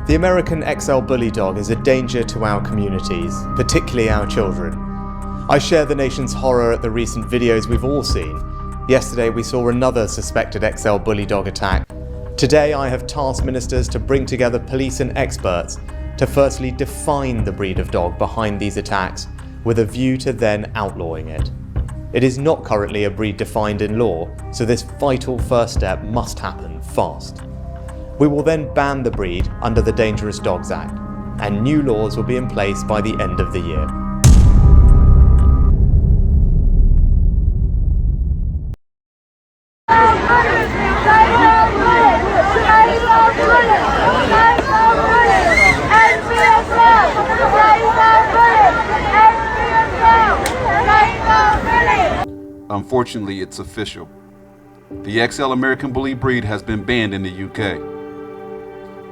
The American XL Bully dog is a danger to our communities, particularly our children. I share the nation's horror at the recent videos we've all seen. Yesterday we saw another suspected XL Bully dog attack. Today I have tasked ministers to bring together police and experts to firstly define the breed of dog behind these attacks, with a view to then outlawing it. It is not currently a breed defined in law, so this vital first step must happen fast. We will then ban the breed under the Dangerous Dogs Act, and new laws will be in place by the end of the year. Unfortunately, it's official. The XL American Bully breed has been banned in the UK.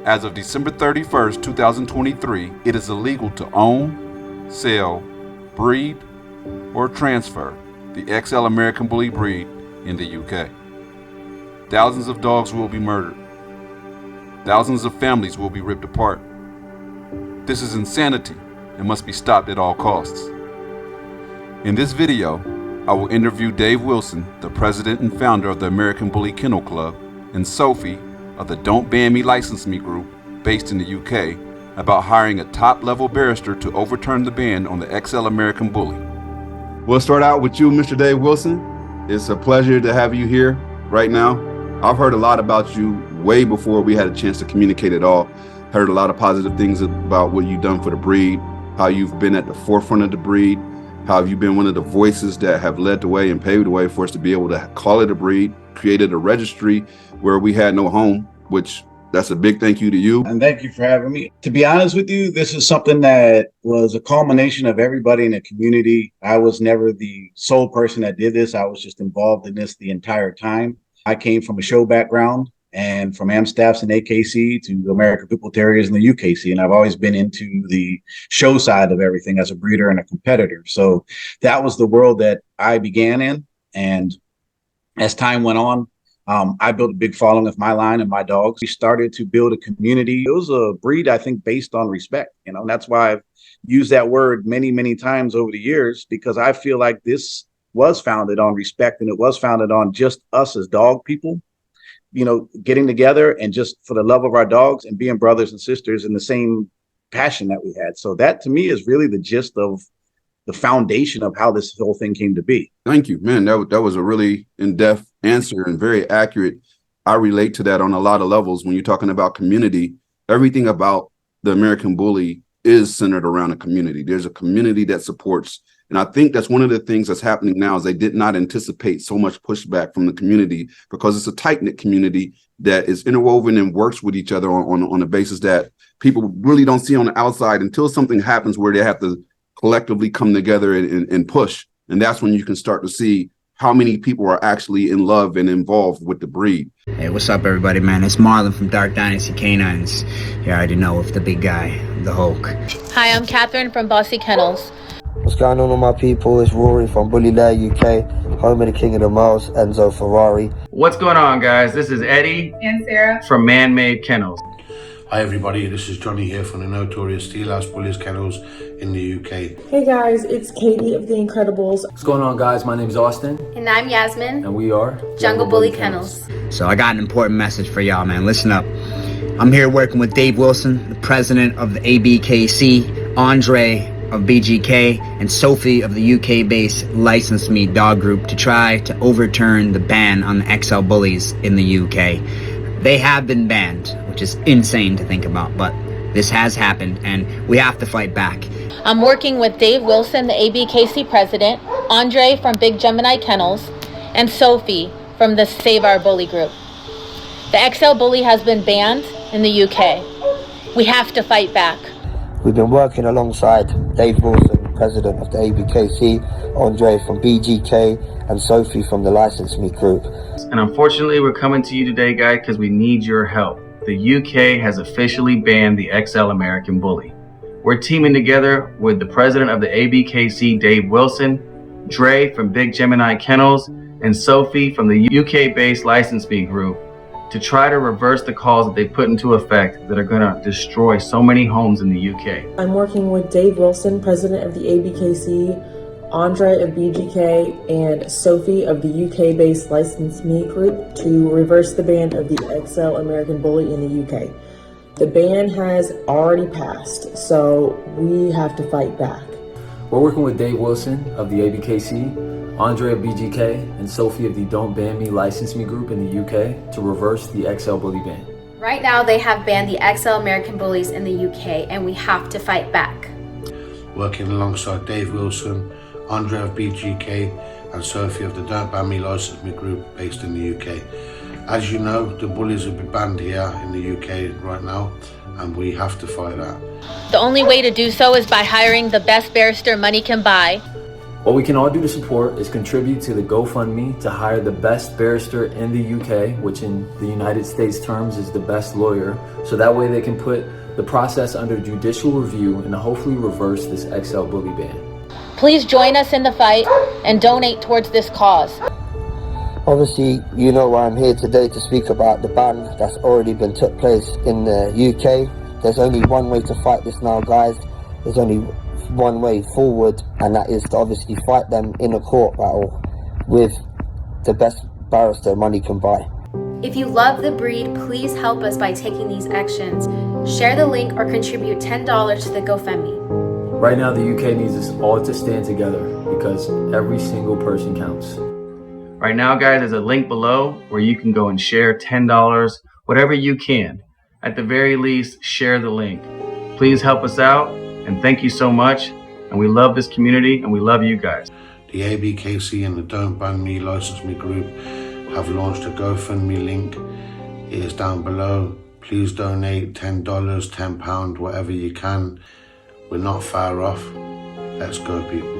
As of December 31st, 2023, it is illegal to own, sell, breed, or transfer the XL American Bully breed in the UK. Thousands of dogs will be murdered. Thousands of families will be ripped apart. This is insanity and must be stopped at all costs. In this video, I will interview Dave Wilson, the president and founder of the American Bully Kennel Club, and Sophie of the Don't Ban Me License Me group based in the UK about hiring a top-level barrister to overturn the ban on the XL American Bully. We'll start out with you, Mr. Dave Wilson. It's a pleasure to have you here right now. I've heard a lot about you way before we had a chance to communicate at all. Heard a lot of positive things about what you've done for the breed, how you've been at the forefront of the breed, how have you been one of the voices that have led the way and paved the way for us to be able to call it a breed, created a registry where we had no home, which that's a big thank you to you. And thank you for having me. To be honest with you, this is something that was a culmination of everybody in the community. I was never the sole person that did this. I was just involved in this the entire time. I came from a show background and from Amstaffs and AKC to American People Terriers and the UKC. And I've always been into the show side of everything as a breeder and a competitor. So that was the world that I began in. And as time went on, I built a big following with my line and my dogs. We started to build a community. It was a breed, I think, based on respect. You know, and that's why I've used that word many, many times over the years, because I feel like this was founded on respect, and it was founded on just us as dog people, you know, getting together and just for the love of our dogs and being brothers and sisters in the same passion that we had. So that to me is really the gist of the foundation of how this whole thing came to be. Thank you, man. That was a really in-depth answer and very accurate. I relate to that on a lot of levels. When you're talking about community, everything about the American Bully is centered around a community. There's a community that supports. And I think that's one of the things that's happening now is they did not anticipate so much pushback from the community, because it's a tight-knit community that is interwoven and works with each other on a basis that people really don't see on the outside until something happens where they have to collectively come together and push. And that's when you can start to see how many people are actually in love and involved with the breed. Hey, what's up, everybody, man? It's Marlon from Dark Dynasty Canines. You already know of the big guy, the Hulk. Hi, I'm Catherine from Bossy Kennels. What's going on, all my people? It's Rory from Bully Laire UK, home of the King of the Miles, Enzo Ferrari. What's going on, guys? This is Eddie and Sarah from Manmade Kennels. Hi everybody, this is Johnny here from the notorious Steelhouse Bullies Kennels in the UK. Hey guys, it's Katie of the Incredibullz. What's going on, guys? My name is Austin. And I'm Yasmin. And we are Jungle Bully Kennels. So I got an important message for y'all, man. Listen up. I'm here working with Dave Wilson, the president of the AbKc, Andre of BGK, and Sophie of the UK-based License Me dog group to try to overturn the ban on the XL Bullies in the UK. They have been banned, which is insane to think about, but this has happened and we have to fight back. I'm working with Dave Wilson, the AbKc president, Andre from Big Gemini Kennels, and Sophie from the Save Our Bully group. The XL Bully has been banned in the UK. We have to fight back. We've been working alongside Dave Wilson, president of the AbKc, Andre from BGK, and Sophie from the License Me group. And unfortunately, we're coming to you today, guys, because we need your help. The UK has officially banned the XL American Bully. We're teaming together with the president of the AbKc, Dave Wilson, Dre from Big Gemini Kennels, and Sophie from the UK-based License Me group to try to reverse the calls that they put into effect that are going to destroy so many homes in the UK. I'm working with Dave Wilson, president of the AbKc, Andre of BGK, and Sophie of the UK-based License Me group to reverse the ban of the XL American Bully in the UK. The ban has already passed, so we have to fight back. We're working with Dave Wilson of the AbKc, Andre of BGK, and Sophie of the Don't Ban Me, License Me group in the UK to reverse the XL Bully ban. Right now they have banned the XL American Bullies in the UK, and we have to fight back. Working alongside Dave Wilson, Andre of BGK and Sophie of the Don't Ban Me License Me group based in the UK. As you know, the bullies will be banned here in the UK right now, and we have to fight that. The only way to do so is by hiring the best barrister money can buy. What we can all do to support is contribute to the GoFundMe to hire the best barrister in the UK, which in the United States terms is the best lawyer, so that way they can put the process under judicial review and hopefully reverse this XL Bully ban. Please join us in the fight and donate towards this cause. Obviously, you know why I'm here today to speak about the ban that's already been took place in the UK. There's only one way to fight this now, guys. There's only one way forward, and that is to obviously fight them in a court battle with the best barrister money can buy. If you love the breed, please help us by taking these actions. Share the link or contribute $10 to the GoFundMe. Right now, the UK needs us all to stand together because every single person counts. Right now, guys, there's a link below where you can go and share $10, whatever you can. At the very least, share the link. Please help us out, and thank you so much. And we love this community, and we love you guys. The AbKc and the Don't Ban Me License Me group have launched a GoFundMe link. It is down below. Please donate $10, £10, whatever you can. We're not far off. Let's go, people.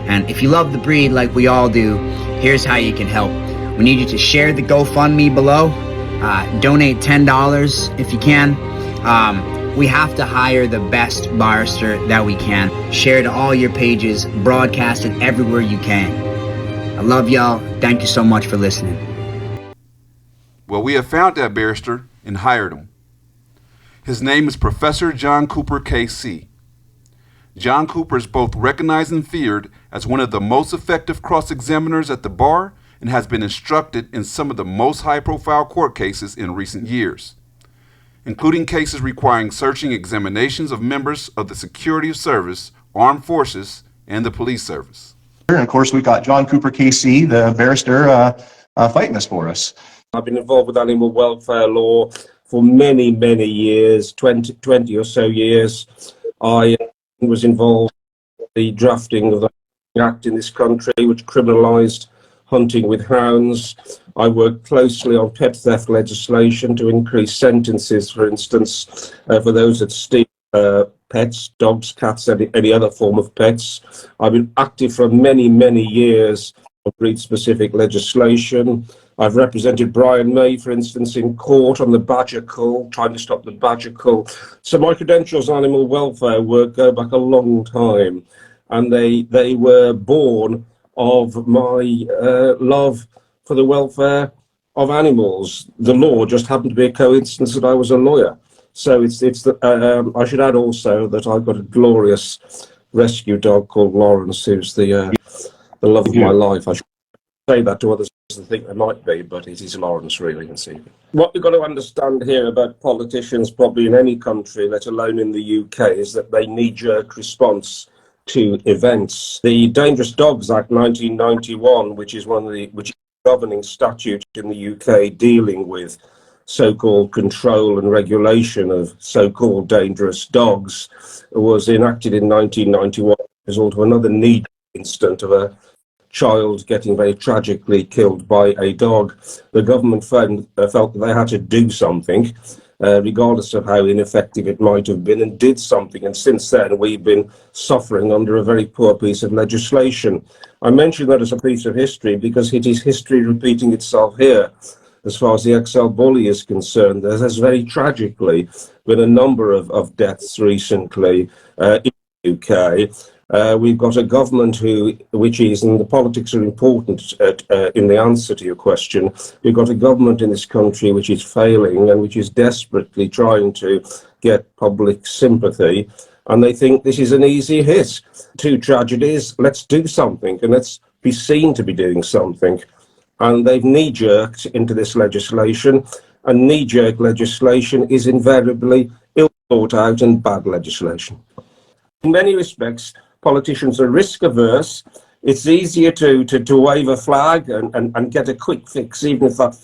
And if you love the breed like we all do, here's how you can help. We need you to share the GoFundMe below. Donate $10 if you can. We have to hire the best barrister that we can. Share to all your pages, broadcast it everywhere you can. I love y'all. Thank you so much for listening. Well, we have found that barrister and hired him. His name is Professor John Cooper, KC. John Cooper is both recognized and feared as one of the most effective cross-examiners at the bar and has been instructed in some of the most high-profile court cases in recent years, including cases requiring searching examinations of members of the security service, armed forces, and the police service. And of course, we've got John Cooper, KC, the barrister, fighting this for us. I've been involved with animal welfare law for many, many years, 20 or so years. I was involved in the drafting of the act in this country, which criminalised hunting with hounds. I worked closely on pet theft legislation to increase sentences, for instance, for those that steal pets, dogs, cats, any other form of pets. I've been active for many, many years on breed-specific legislation. I've represented Brian May, for instance, in court on the badger cull, trying to stop the badger cull. So my credentials on animal welfare work go back a long time, and they were born of my love for the welfare of animals. The law just happened to be a coincidence that I was a lawyer. So I should add also that I've got a glorious rescue dog called Lawrence, who's the love of my life. I should say that to others I think they might be, but it is Lawrence really. And see what we've got to understand here about politicians, probably in any country, let alone in the UK, is that they knee-jerk response to events. The Dangerous Dogs Act 1991, which is governing statute in the UK dealing with so-called control and regulation of so-called dangerous dogs, was enacted in 1991 as a result of another knee incident of a child getting very tragically killed by a dog. The government felt that they had to do something, regardless of how ineffective it might have been, and did something. And since then, we've been suffering under a very poor piece of legislation. I mention that as a piece of history because it is history repeating itself here. As far as the XL Bully is concerned, there has very tragically been a number of deaths recently. UK. We've got a government which is, and the politics are important in the answer to your question, we've got a government in this country which is failing and which is desperately trying to get public sympathy. And they think this is an easy hit. Two tragedies, let's do something and let's be seen to be doing something. And they've knee-jerked into this legislation, and knee-jerk legislation is invariably ill thought out and bad legislation. In many respects, politicians are risk averse. It's easier to wave a flag and get a quick fix, even if that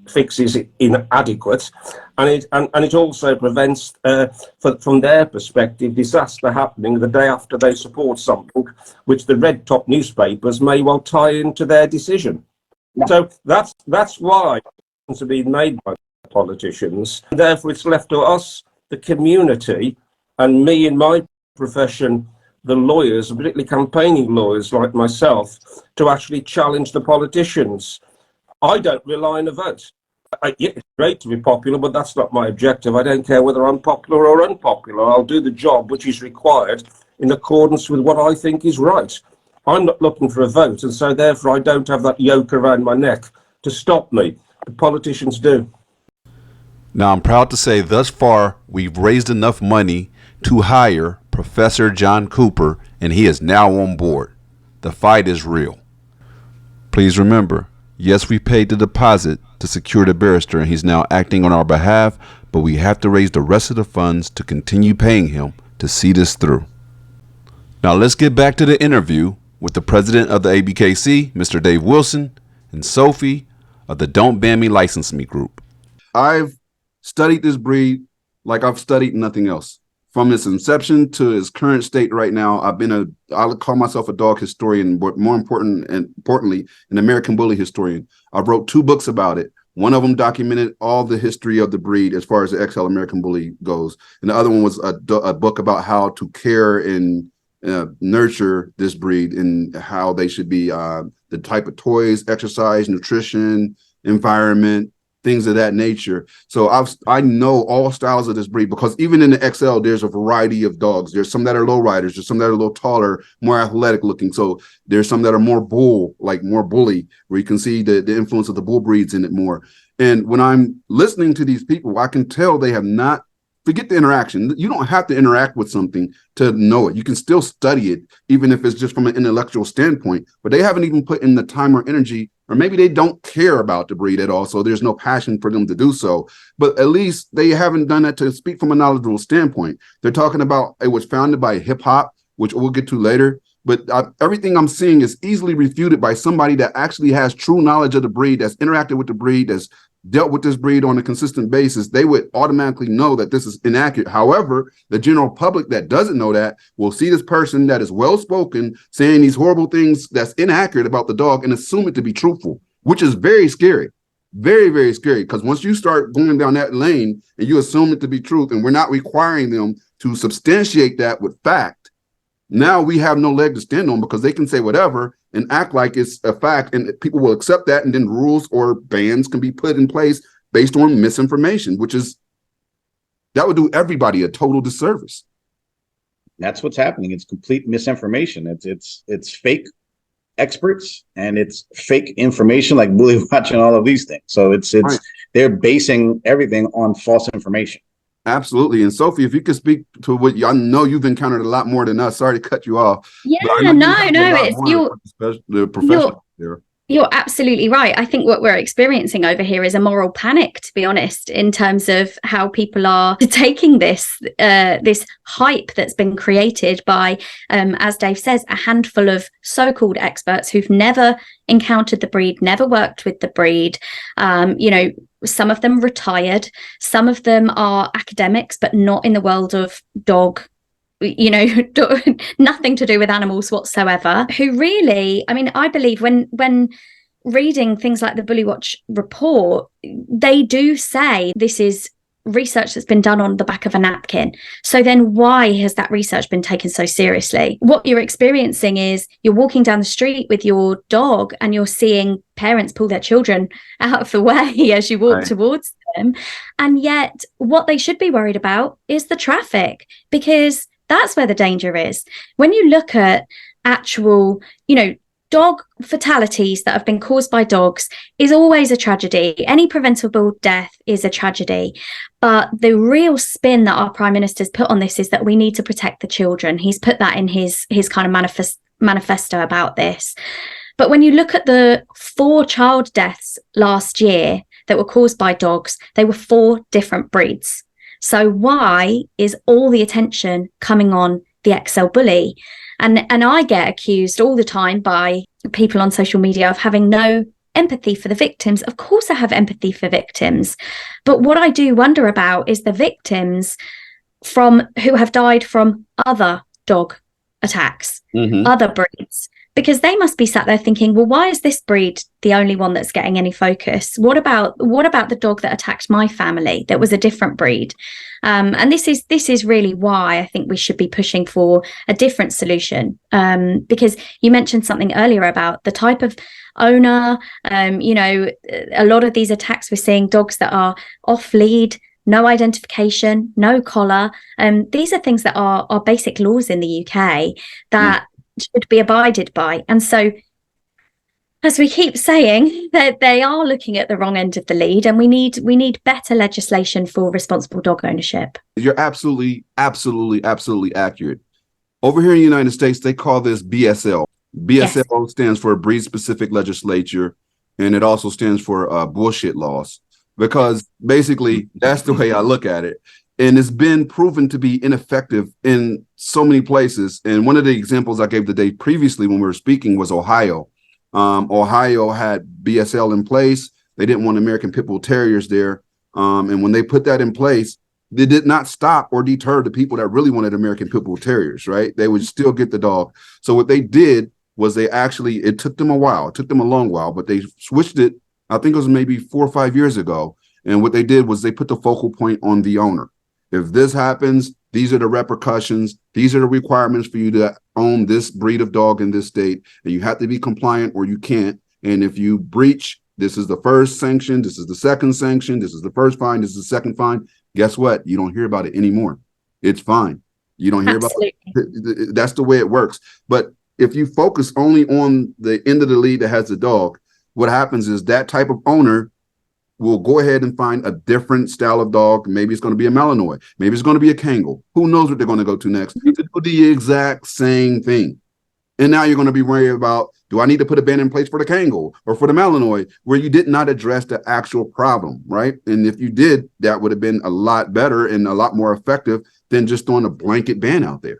fix is inadequate. And it also prevents, from their perspective, disaster happening the day after they support something, which the red top newspapers may well tie into their decision. So that's why decisions are being made by politicians. Therefore, it's left to us, the community, and me in my profession, the lawyers, particularly campaigning lawyers like myself, to actually challenge the politicians. I don't rely on a vote. It's great to be popular, but that's not my objective. I don't care whether I'm popular or unpopular. I'll do the job which is required in accordance with what I think is right. I'm not looking for a vote, and so therefore I don't have that yoke around my neck to stop me. The politicians do. Now, I'm proud to say thus far we've raised enough money to hire Professor John Cooper, and he is now on board. The fight is real. Please remember, yes, we paid the deposit to secure the barrister, and he's now acting on our behalf, but we have to raise the rest of the funds to continue paying him to see this through. Now, let's get back to the interview with the president of the AbKc, Mr. Dave Wilson, and Sophie of the Don't Ban Me License Me group. I've studied this breed like I've studied nothing else. From its inception to its current state right now, I call myself a dog historian, but more importantly, an American Bully historian. I wrote 2 books about it. One of them documented all the history of the breed as far as the XL American Bully goes. And the other one was a book about how to care and nurture this breed and how they should be, the type of toys, exercise, nutrition, environment, things of that nature. So I know all styles of this breed, because even in the XL, there's a variety of dogs. There's some that are low riders. There's some that are a little taller, more athletic looking. So there's some that are more bull, like more bully, where you can see the influence of the bull breeds in it more. And when I'm listening to these people, I can tell they have not, forget the interaction. You don't have to interact with something to know it. You can still study it, even if it's just from an intellectual standpoint, but they haven't even put in the time or energy, or maybe they don't care about the breed at all, so there's no passion for them to do so. But at least they haven't done that to speak from a knowledgeable standpoint. They're talking about it was founded by hip hop, which we'll get to later. But everything I'm seeing is easily refuted by somebody that actually has true knowledge of the breed, that's interacted with the breed, that's dealt with this breed on a consistent basis. They would automatically know that this is inaccurate. However, the general public that doesn't know that will see this person that is well-spoken saying these horrible things that's inaccurate about the dog and assume it to be truthful, which is very scary. Very, very scary, because once you start going down that lane and you assume it to be truth, and we're not requiring them to substantiate that with fact, now we have no leg to stand on, because they can say whatever and act like it's a fact, and people will accept that, and then rules or bans can be put in place based on misinformation, that would do everybody a total disservice. That's what's happening. It's complete misinformation. It's fake experts, and it's fake information like Bully Watch and all of these things. So it's right. They're basing everything on false information. Absolutely. And Sophie, if you could speak to what I know you've encountered a lot more than us. Sorry to cut you off. Yeah, you're absolutely right. I think what we're experiencing over here is a moral panic, to be honest, in terms of how people are taking this hype that's been created by, as Dave says, a handful of so-called experts who've never encountered the breed, never worked with the breed. Some of them retired, some of them are academics, but not in the world of dog, nothing to do with animals whatsoever, who really, I believe when reading things like the Bully Watch report, they do say this is research that's been done on the back of a napkin. So then why has that research been taken so seriously? What you're experiencing is you're walking down the street with your dog and you're seeing parents pull their children out of the way as you walk towards them. And yet what they should be worried about is the traffic, because That's where the danger is. When you look at actual, dog fatalities that have been caused by dogs is always a tragedy. Any preventable death is a tragedy. But the real spin that our Prime Minister's put on this is that we need to protect the children. He's put that in his kind of manifesto about this. But when you look at the 4 child deaths last year that were caused by dogs, they were 4 different breeds. So why is all the attention coming on the XL Bully? And I get accused all the time by people on social media of having no empathy for the victims. Of course I have empathy for victims. But what I do wonder about is the victims who have died from other dog attacks, other breeds. Because they must be sat there thinking, well, why is this breed the only one that's getting any focus? What about the dog that attacked my family that was a different breed? And this is really why I think we should be pushing for a different solution. Because you mentioned something earlier about the type of owner. A lot of these attacks, we're seeing dogs that are off lead, no identification, no collar. These are things that are basic laws in the UK that should be abided by. And so, as we keep saying, that they are looking at the wrong end of the lead, and we need better legislation for responsible dog ownership. You're absolutely accurate. Over here in the United States, they call this BSL. BSL stands for breed specific legislature, and it also stands for bullshit laws, because basically that's the way I look at it. And it's been proven to be ineffective in so many places. And one of the examples I gave the day previously when we were speaking was Ohio. Ohio had BSL in place. They didn't want American Pit Bull Terriers there. And when they put that in place, they did not stop or deter the people that really wanted American Pit Bull Terriers, right? They would still get the dog. So what they did was it took them a while. It took them a long while, but they switched it. I think it was maybe 4 or 5 years ago. And what they did was they put the focal point on the owner. If this happens, these are the repercussions. These are the requirements for you to own this breed of dog in this state. And you have to be compliant or you can't. And if you breach, this is the first sanction. This is the second sanction. This is the first fine. This is the second fine. Guess what? You don't hear about it anymore. It's fine. You don't hear about it. That's the way it works. But if you focus only on the end of the lead that has the dog, what happens is that type of owner will go ahead and find a different style of dog. Maybe it's going to be a Malinois. Maybe it's going to be a Kangol. Who knows what they're going to go to next? To do the exact same thing. And now you're going to be worried about, do I need to put a ban in place for the Kangol or for the Malinois, where you did not address the actual problem, right? And if you did, that would have been a lot better and a lot more effective than just throwing a blanket ban out there.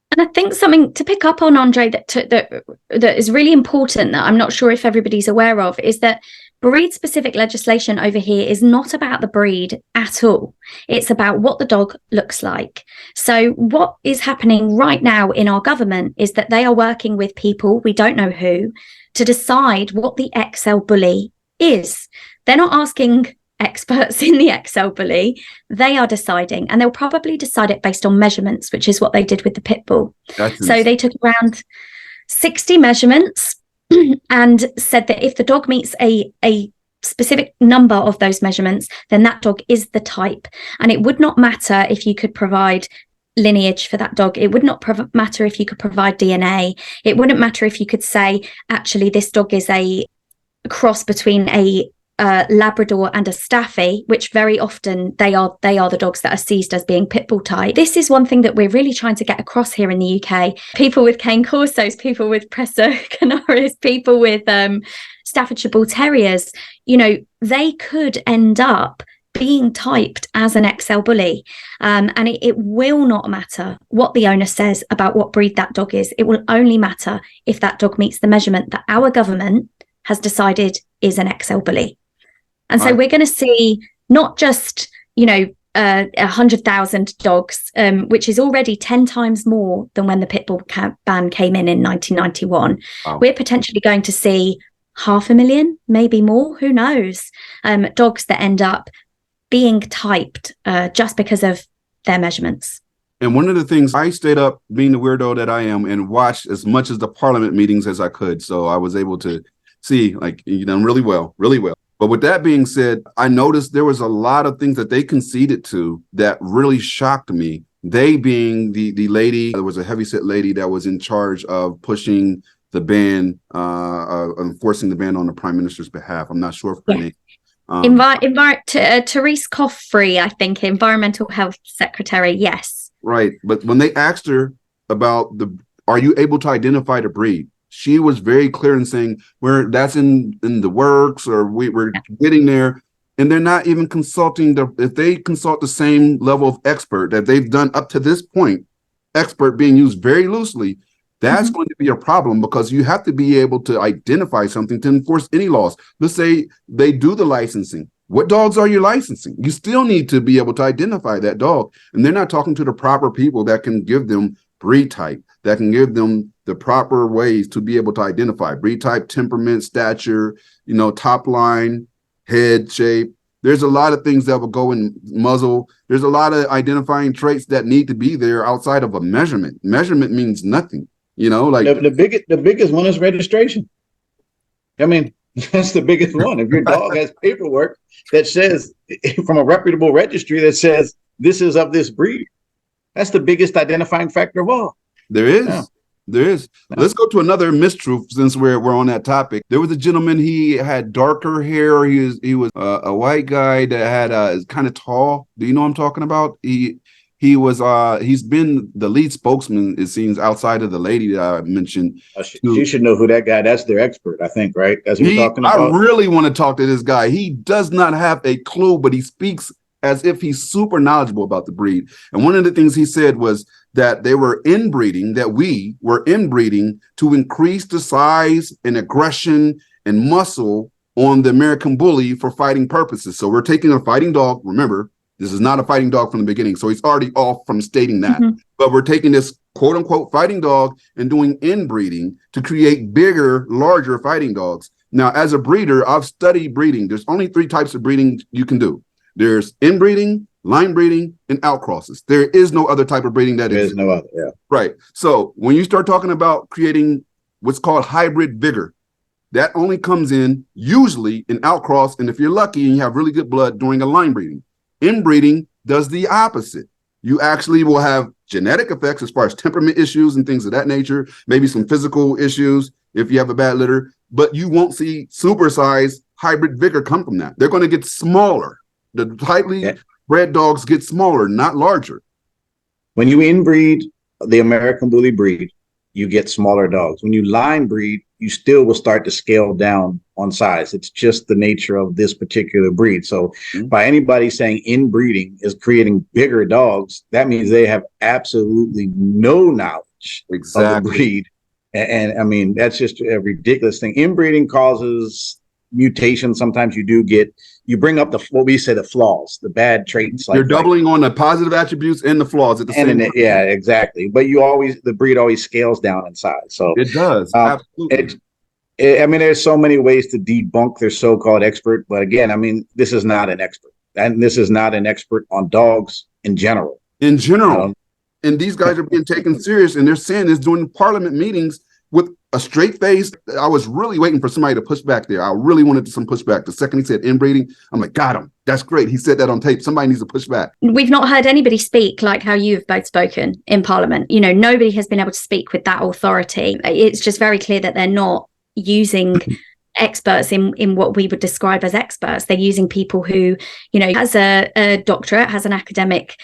And I think something to pick up on, Andre, that is really important that I'm not sure if everybody's aware of is that breed-specific legislation over here is not about the breed at all. It's about what the dog looks like. So what is happening right now in our government is that they are working with people, we don't know who, to decide what the XL Bully is. They're not asking experts in the XL Bully. They are deciding, and they'll probably decide it based on measurements, which is what they did with the pit bull. So they took around 60 measurements and said that if the dog meets a specific number of those measurements, then that dog is the type. And it would not matter if you could provide lineage for that dog. It would not matter if you could provide DNA. It wouldn't matter if you could say, actually, this dog is a cross between a Labrador and a Staffy, which very often they are the dogs that are seized as being pit bull type. This is one thing that we're really trying to get across here in the UK. People with Cane Corsos, people with Presso Canaris, people with Staffordshire Bull Terriers, they could end up being typed as an XL Bully, and it will not matter what the owner says about what breed that dog is. It will only matter if that dog meets the measurement that our government has decided is an XL Bully. And so we're going to see not just, 100,000 dogs, which is already 10 times more than when the pit bull ban came in 1991. Wow. We're potentially going to see 500,000, maybe more, who knows, dogs that end up being typed just because of their measurements. And one of the things, I stayed up, being the weirdo that I am, and watched as much as the parliament meetings as I could. So I was able to see, really well. But with that being said, I noticed there was a lot of things that they conceded to that really shocked me They being the lady, there was a heavyset lady that was in charge of pushing the ban, enforcing the ban on the prime minister's behalf. I'm not sure of her name. Therese Coffrey, I think, Environmental Health Secretary. Yes. Right. But when they asked her about are you able to identify the breed? She was very clear in saying, that's in the works, or we're getting there. And they're not even consulting if they consult the same level of expert that they've done up to this point, expert being used very loosely, that's going to be a problem, because you have to be able to identify something to enforce any laws. Let's say they do the licensing. What dogs are you licensing? You still need to be able to identify that dog. And they're not talking to the proper people that can give them breed type, that can give them the proper ways to be able to identify breed type, temperament, stature, top line, head shape. There's a lot of things that will go in muzzle. There's a lot of identifying traits that need to be there outside of a measurement. Measurement means nothing, like the biggest one is registration. I mean, that's the biggest one. If your dog has paperwork that says, from a reputable registry, that says this is of this breed, that's the biggest identifying factor of all. There is. Yeah. There is. Let's go to another mistruth, since we're on that topic. There was a gentleman, he had darker hair. He was a white guy that had kind of tall. Do you know what I'm talking about? He's been the lead spokesman, it seems, outside of the lady that I mentioned. You should know who that guy. That's their expert, I think, right? That's who you're talking about. I really want to talk to this guy. He does not have a clue, but he speaks as if he's super knowledgeable about the breed. And one of the things he said was that they were inbreeding, that we were inbreeding to increase the size and aggression and muscle on the American Bully for fighting purposes. So we're taking a fighting dog. Remember, this is not a fighting dog from the beginning. So he's already off from stating that. But we're taking this quote unquote fighting dog and doing inbreeding to create bigger, larger fighting dogs. Now, as a breeder, I've studied breeding. There's only 3 types of breeding you can do. There's inbreeding, line breeding, and outcrosses. There is no other type of breeding that exists. There's no other, yeah. Right. So when you start talking about creating what's called hybrid vigor, that only comes in usually in outcross, and if you're lucky and you have really good blood, during a line breeding. Inbreeding does the opposite. You actually will have genetic effects as far as temperament issues and things of that nature, maybe some physical issues if you have a bad litter, but you won't see supersized hybrid vigor come from that. They're going to get smaller. The tightly bred dogs get smaller, not larger. When you inbreed the American Bully breed, you get smaller dogs. When you line breed, you still will start to scale down on size. It's just the nature of this particular breed. So by anybody saying inbreeding is creating bigger dogs, that means they have absolutely no knowledge of the breed. And I mean, that's just a ridiculous thing. Inbreeding causes mutation. Sometimes you bring up what we say, the flaws, the bad traits. You're doubling on the positive attributes and the flaws at the same time. Yeah, exactly. But the breed always scales down in size. So it does. Absolutely. I mean, there's so many ways to debunk their so-called expert. But again, I mean, this is not an expert. And this is not an expert on dogs in general. In general. And these guys are being taken serious. And they're saying this during parliament meetings with a straight face. I was really waiting for somebody to push back there. I really wanted some pushback. The second he said inbreeding, I'm like, got him. That's great. He said that on tape. Somebody needs to push back. We've not heard anybody speak like how you've both spoken in Parliament. Nobody has been able to speak with that authority. It's just very clear that they're not using experts in what we would describe as experts. They're using people who, has a doctorate, has an academic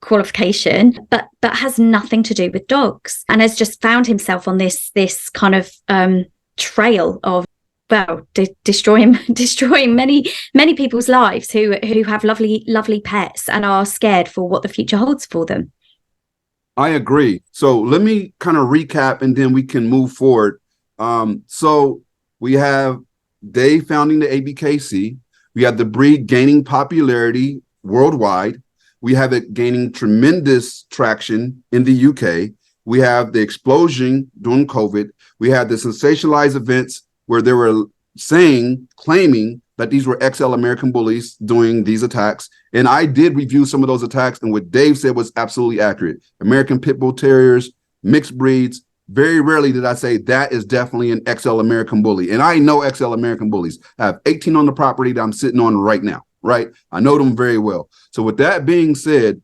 qualification, but has nothing to do with dogs, and has just found himself on this kind of trail of destroying many people's lives who have lovely pets and are scared for what the future holds for them. I agree. So let me kind of recap and then we can move forward. So we have Dave founding the AbKc. We have the breed gaining popularity worldwide. We have it gaining tremendous traction in the UK. We have the explosion during COVID. We have the sensationalized events where they were claiming that these were XL American Bullies doing these attacks. And I did review some of those attacks, and what Dave said was absolutely accurate. American Pit Bull Terriers, mixed breeds. Very rarely did I say that is definitely an XL American Bully. And I know XL American Bullies. I have 18 on the property that I'm sitting on right now, right? I know them very well. So with that being said,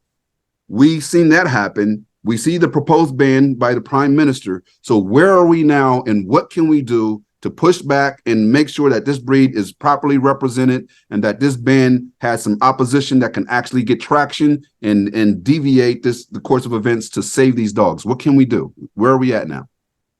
We've seen that happen. We see the proposed ban by the prime minister. So where are we now, and what can we do to push back and make sure that this breed is properly represented and that this ban has some opposition that can actually get traction and deviate the course of events to save these dogs? What can we do? Where are we at now?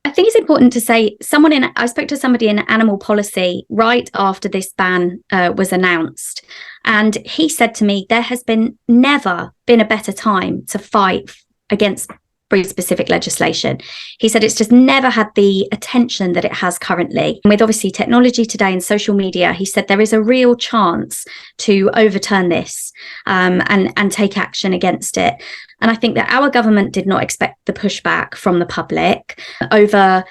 I think it's important to say I spoke to somebody in animal policy right after this ban was announced. And he said to me, there has never been a better time to fight against breed-specific legislation. He said it's just never had the attention that it has currently. And with obviously technology today and social media, he said there is a real chance to overturn this and take action against it. And I think that our government did not expect the pushback from the public. Over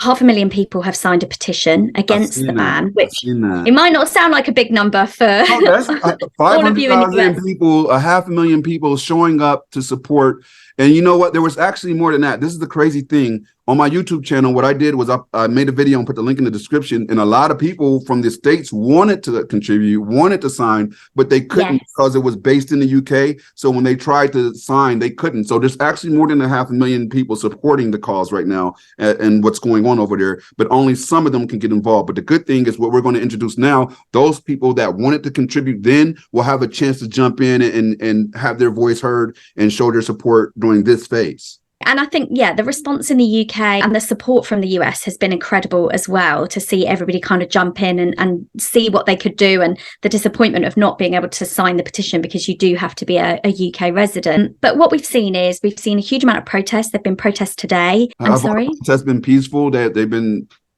500,000 people have signed a petition against the ban, which it might not sound like a big number for that's all of you in the 500,000 people, 500,000 people showing up to support. And you know what? There was actually more than that. This is the crazy thing. On my YouTube channel, what I did was I made a video and put the link in the description. And a lot of people from the States wanted to contribute, wanted to sign, but they couldn't because it was based in the UK. So when they tried to sign, they couldn't. So there's actually more than 500,000 people supporting the cause right now and what's going on over there. But only some of them can get involved. But the good thing is what we're going to introduce now, those people that wanted to contribute then will have a chance to jump in and have their voice heard and show their support during this phase. And I think, the response in the UK and the support from the US has been incredible as well, to see everybody kind of jump in and see what they could do, and the disappointment of not being able to sign the petition because you do have to be a UK resident. But what we've seen a huge amount of protests. There've been protests today. Protests been peaceful.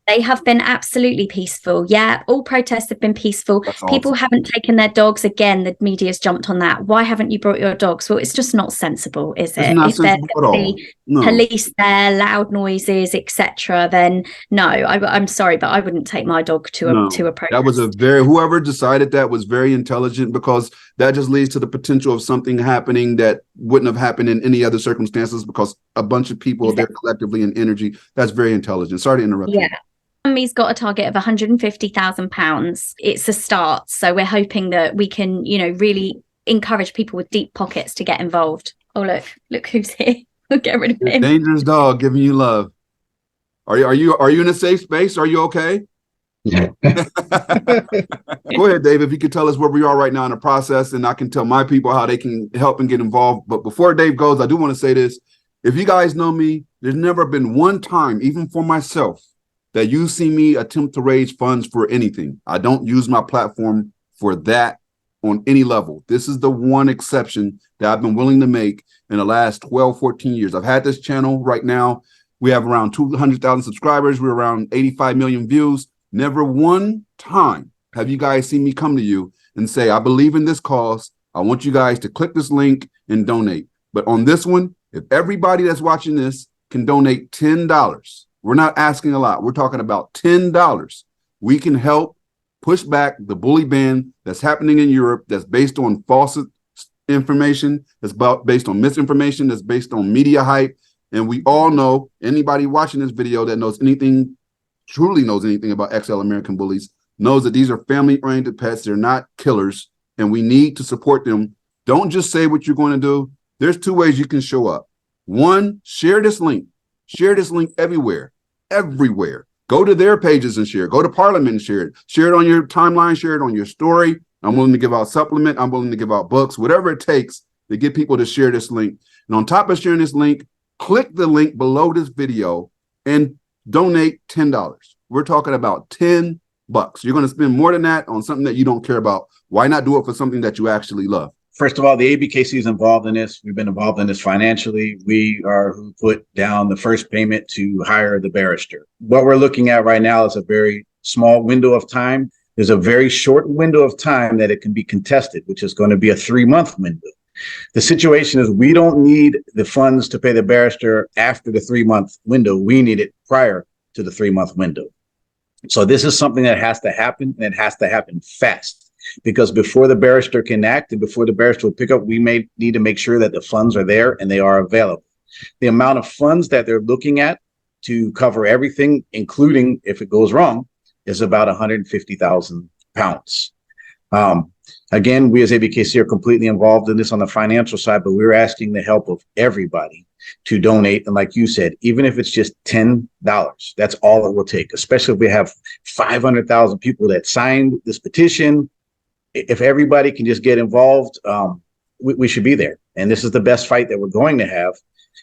They have been absolutely peaceful. Yeah, all protests have been peaceful. That's People awesome. haven't taken their dogs. Again, the media's jumped on that. Why haven't you brought your dogs? Well, it's just not sensible, is it? It's not if there's sensible at all. No. police there, loud noises, etc., then no, I'm sorry, but I wouldn't take my dog to a protest. That was whoever decided that was very intelligent, because that just leads to the potential of something happening that wouldn't have happened in any other circumstances, because a bunch of people are there collectively in energy. That's very intelligent. Sorry to interrupt you. He's got a target of £150,000. It's a start. So we're hoping that we can, really encourage people with deep pockets to get involved. Oh, look who's here. We'll get rid of him. Dangerous dog giving you love. Are you in a safe space? Are you okay? Yeah. Go ahead, Dave, if you could tell us where we are right now in the process, and I can tell my people how they can help and get involved. But before Dave goes, I do want to say this. If you guys know me, there's never been one time, even for myself, that you see me attempt to raise funds for anything. I don't use my platform for that on any level. This is the one exception that I've been willing to make in the last 12, 14 years. I've had this channel right now. We have around 200,000 subscribers. We're around 85 million views. Never one time have you guys seen me come to you and say, I believe in this cause. I want you guys to click this link and donate. But on this one, if everybody that's watching this can donate $10, we're not asking a lot. We're talking about $10. We can help push back the bully ban that's happening in Europe, that's based on false information, that's based on misinformation, that's based on media hype. And we all know, anybody watching this video that truly knows anything about XL American Bullies, knows that these are family-oriented pets. They're not killers, and we need to support them. Don't just say what you're going to do. There's two ways you can show up. One, share this link. Share this link everywhere. Go to their pages and share. Go to Parliament and share it. Share it on your timeline. Share it on your story. I'm willing to give out supplement. I'm willing to give out books, whatever it takes to get people to share this link. And on top of sharing this link, click the link below this video and donate $10. We're talking about $10. You're going to spend more than that on something that you don't care about. Why not do it for something that you actually love? First of all, the AbKc is involved in this. We've been involved in this financially. We are who put down the first payment to hire the barrister. What we're looking at right now is a very small window of time. There's a very short window of time that it can be contested, which is going to be a 3-month window. The situation is we don't need the funds to pay the barrister after the 3-month window. We need it prior to the 3-month window. So this is something that has to happen, and it has to happen fast. Because before the barrister can act and before the barrister will pick up, we may need to make sure that the funds are there and they are available. The amount of funds that they're looking at to cover everything, including if it goes wrong, is about £150,000. Again, we as AbKc are completely involved in this on the financial side, but we're asking the help of everybody to donate. And like you said, even if it's just $10, that's all it will take, especially if we have 500,000 people that signed this petition. If everybody can just get involved, we should be there. And this is the best fight that we're going to have.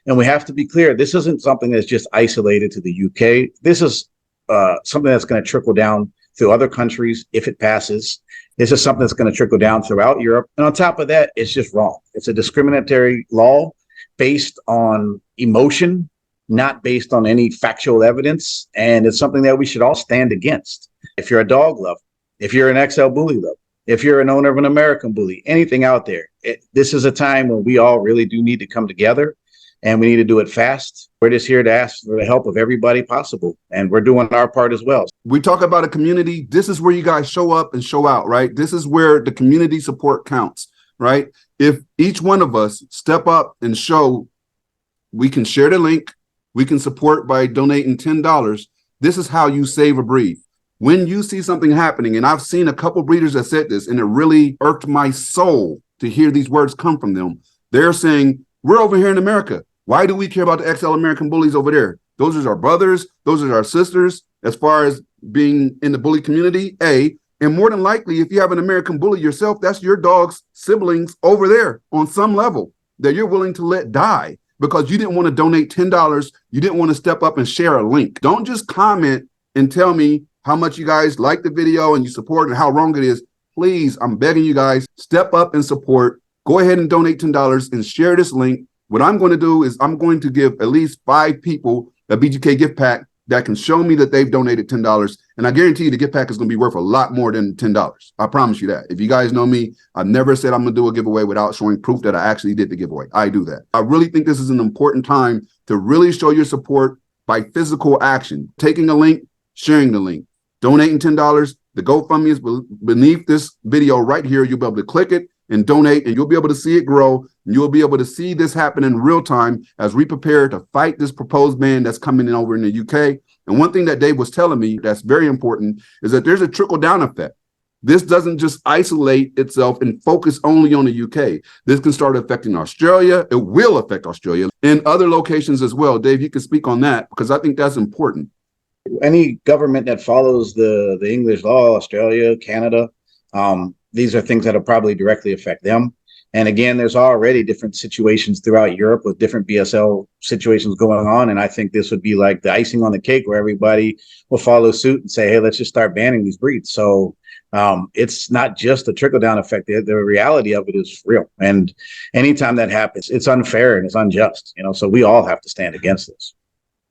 And we have to be clear, this isn't something that's just isolated to the UK. This is something that's going to trickle down through other countries if it passes. This is something that's going to trickle down throughout Europe. And on top of that, it's just wrong. It's a discriminatory law based on emotion, not based on any factual evidence. And it's something that we should all stand against. If you're a dog lover, if you're an XL bully lover, if you're an owner of an American bully, anything out there, this is a time when we all really do need to come together, and we need to do it fast. We're just here to ask for the help of everybody possible, and we're doing our part as well. We talk about a community. This is where you guys show up and show out, right? This is where the community support counts, right? If each one of us step up and show, we can share the link, we can support by donating $10. This is how you save a breed. When you see something happening, and I've seen a couple breeders that said this, and it really irked my soul to hear these words come from them. They're saying, we're over here in America. Why do we care about the XL American bullies over there? Those are our brothers. Those are our sisters as far as being in the bully community, A. And more than likely, if you have an American bully yourself, that's your dog's siblings over there on some level that you're willing to let die because you didn't want to donate $10. You didn't want to step up and share a link. Don't just comment and tell me how much you guys like the video and you support and how wrong it is. Please, I'm begging you guys, step up and support. Go ahead and donate $10 and share this link. What I'm going to do is I'm going to give at least 5 people a BGK gift pack that can show me that they've donated $10. And I guarantee you the gift pack is going to be worth a lot more than $10. I promise you that. If you guys know me, I've never said I'm going to do a giveaway without showing proof that I actually did the giveaway. I do that. I really think this is an important time to really show your support by physical action. Taking a link, sharing the link, donating $10. The GoFundMe is beneath this video right here. You'll be able to click it and donate, and you'll be able to see it grow. And you'll be able to see this happen in real time as we prepare to fight this proposed ban that's coming in over in the UK. And one thing that Dave was telling me that's very important is that there's a trickle-down effect. This doesn't just isolate itself and focus only on the UK. This can start affecting Australia. It will affect Australia and other locations as well. Dave, you can speak on that because I think that's important. Any government that follows the English law, Australia, Canada, these are things that will probably directly affect them. And again, there's already different situations throughout Europe with different BSL situations going on. And I think this would be like the icing on the cake where everybody will follow suit and say, hey, let's just start banning these breeds. So it's not just a trickle down effect. The reality of it is real. And anytime that happens, it's unfair and it's unjust, so we all have to stand against this.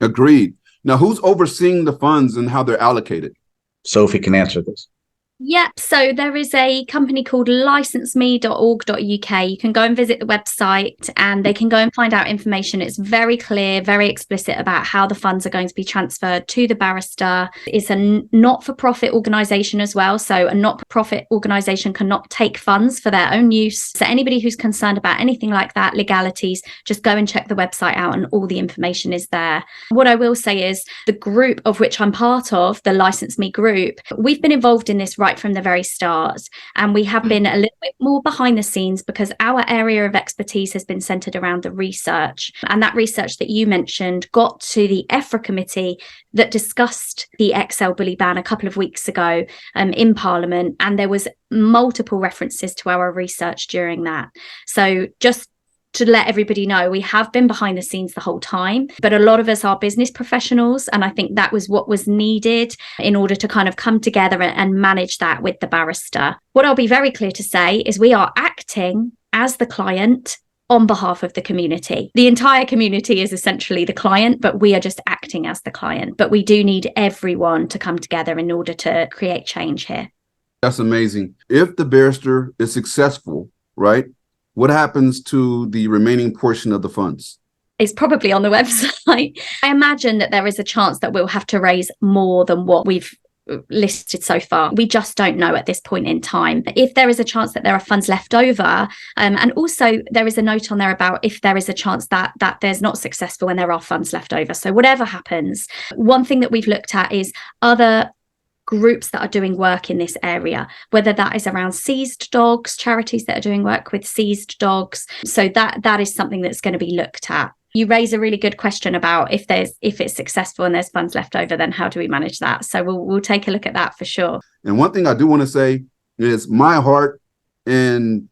Agreed. Now, who's overseeing the funds and how they're allocated? Sophie can answer this. Yep. So there is a company called licenseme.org.uk. You can go and visit the website and they can go and find out information. It's very clear, very explicit about how the funds are going to be transferred to the barrister. It's a not-for-profit organisation as well. So a not-for-profit organisation cannot take funds for their own use. So anybody who's concerned about anything like that, legalities, just go and check the website out and all the information is there. What I will say is the group of which I'm part of, the License Me group, we've been involved in this right from the very start, and we have been a little bit more behind the scenes because our area of expertise has been centered around the research, and that research that you mentioned got to the EFRA committee that discussed the XL bully ban a couple of weeks ago in Parliament, and there was multiple references to our research during that. So just to let everybody know, we have been behind the scenes the whole time, but a lot of us are business professionals. And I think that was what was needed in order to kind of come together and manage that with the barrister. What I'll be very clear to say is we are acting as the client on behalf of the community. The entire community is essentially the client, but we are just acting as the client. But we do need everyone to come together in order to create change here. That's amazing. If the barrister is successful, right? What happens to the remaining portion of the funds? It's probably on the website. I imagine that there is a chance that we'll have to raise more than what we've listed so far. We just don't know at this point in time. If there is a chance that there are funds left over, and also there is a note on there about if there is a chance that there's not successful when there are funds left over. So whatever happens, one thing that we've looked at is other groups that are doing work in this area, whether that is around seized dogs, charities that are doing work with seized dogs. So that is something that's going to be looked at. You raise a really good question about if it's successful and there's funds left over, then how do we manage that? So we'll take a look at that for sure. And one thing I do want to say is my heart and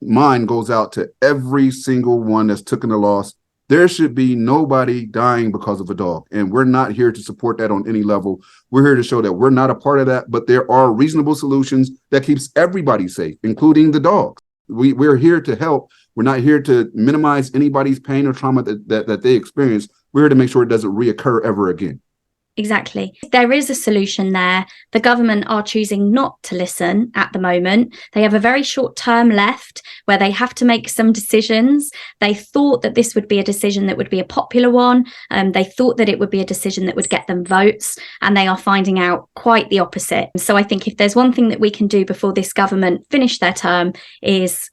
mind goes out to every single one that's taken a loss. There should be nobody dying because of a dog. And we're not here to support that on any level. We're here to show that we're not a part of that, but there are reasonable solutions that keeps everybody safe, including the dogs. We're here to help. We're not here to minimize anybody's pain or trauma that they experience. We're here to make sure it doesn't reoccur ever again. Exactly. There is a solution there. The government are choosing not to listen at the moment. They have a very short term left where they have to make some decisions. They thought that this would be a decision that would be a popular one. They thought that it would be a decision that would get them votes, and they are finding out quite the opposite. So I think if there's one thing that we can do before this government finish their term is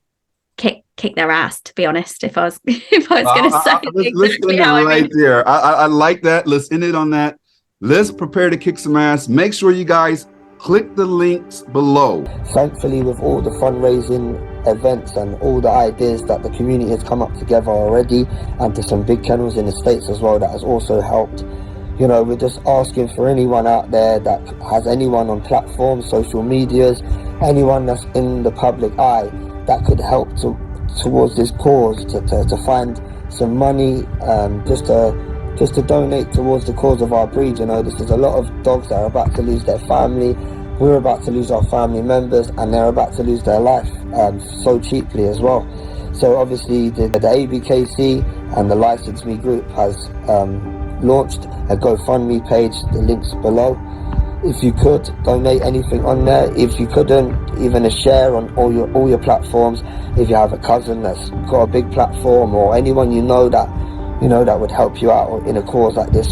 kick their ass, to be honest. If I was going to say exactly how I mean. There. I like that. Let's end it on that. Let's prepare to kick some ass. Make sure you guys click the links below. Thankfully, with all the fundraising events and all the ideas that the community has come up together already, and to some big kennels in the States as well, that has also helped. You know, we're just asking for anyone out there that has anyone on platforms, social medias, anyone that's in the public eye that could help towards this cause, to find some money, just to donate towards the cause of our breed. You know, this is a lot of dogs that are about to lose their family. We're about to lose our family members, and they're about to lose their life so cheaply as well. So obviously the AbKc and the License Me group has launched a GoFundMe page. The link's below. If you could donate anything on there, if you couldn't, even a share on all your platforms. If you have a cousin that's got a big platform, or anyone you know that would help you out in a cause like this.